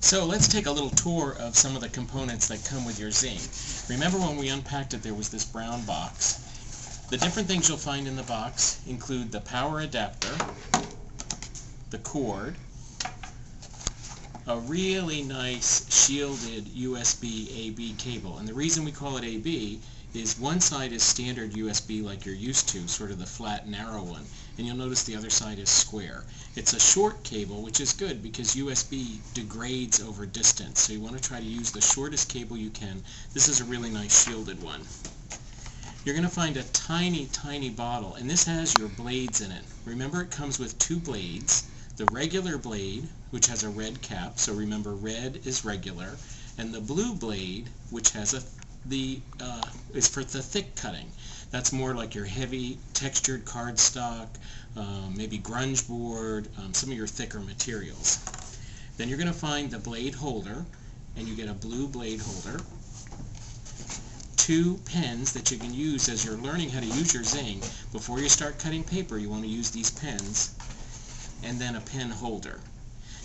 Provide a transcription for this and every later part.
So let's take a little tour of some of the components that come with your Zing. Remember when we unpacked it, there was this brown box. The different things you'll find in the box include the power adapter, the cord, a really nice shielded USB A/B cable. And the reason we call it A/B is one side is standard USB like you're used to, sort of the flat narrow one, and you'll notice the other side is square. It's a short cable, which is good because USB degrades over distance, so you want to try to use the shortest cable you can. This is a really nice shielded one. You're going to find a tiny bottle, and this has your blades in it. Remember, it comes with two blades. The regular blade, which has a red cap, so remember red is regular, and the blue blade, which has is for the thick cutting. That's more like your heavy textured cardstock, maybe grunge board, some of your thicker materials. Then you're going to find the blade holder, and you get a blue blade holder, two pens that you can use as you're learning how to use your Zing. Before you start cutting paper, you want to use these pens, and then a pen holder.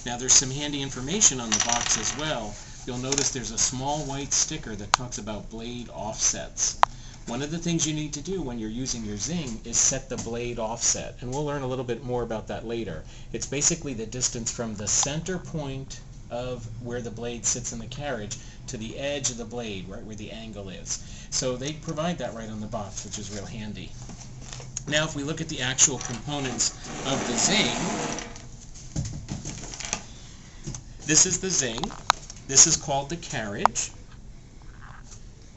Now there's some handy information on the box as well. You'll notice there's a small white sticker that talks about blade offsets. One of the things you need to do when you're using your Zing is set the blade offset, and we'll learn a little bit more about that later. It's basically the distance from the center point of where the blade sits in the carriage to the edge of the blade, right where the angle is. So they provide that right on the box, which is real handy. Now if we look at the actual components of the Zing, this is the Zing. This is called the carriage.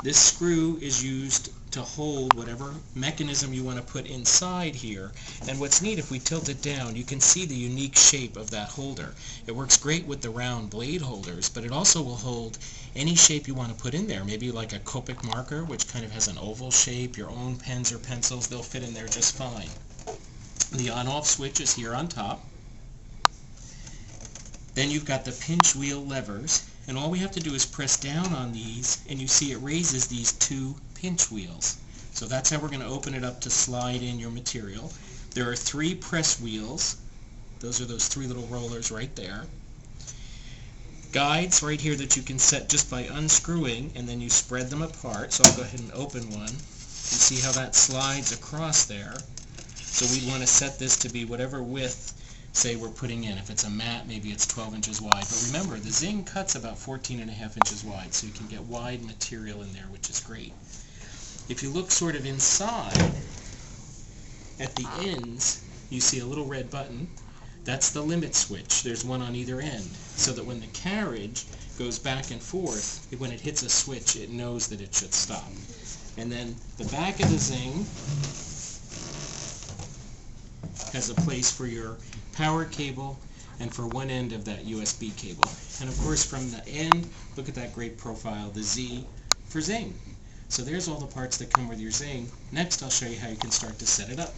This screw is used to hold whatever mechanism you want to put inside here. And what's neat, if we tilt it down, you can see the unique shape of that holder. It works great with the round blade holders, but it also will hold any shape you want to put in there. Maybe like a Copic marker, which kind of has an oval shape, your own pens or pencils, they'll fit in there just fine. The on-off switch is here on top. Then you've got the pinch wheel levers, and all we have to do is press down on these, and you see it raises these two pinch wheels. So that's how we're going to open it up to slide in your material. There are three press wheels. Those are those three little rollers right there. Guides right here that you can set just by unscrewing, and then you spread them apart. So I'll go ahead and open one. You see how that slides across there. So we want to set this to be whatever width, say, we're putting in. If it's a mat, maybe it's 12 inches wide. But remember, the Zing cuts about 14.5 inches wide, so you can get wide material in there, which is great. If you look sort of inside, at the ends, you see a little red button. That's the limit switch. There's one on either end, so that when the carriage goes back and forth, when it hits a switch, it knows that it should stop. And then the back of the Zing has a place for your power cable and for one end of that USB cable. And of course from the end, look at that great profile, the Z for Zing. So there's all the parts that come with your Zing. Next I'll show you how you can start to set it up.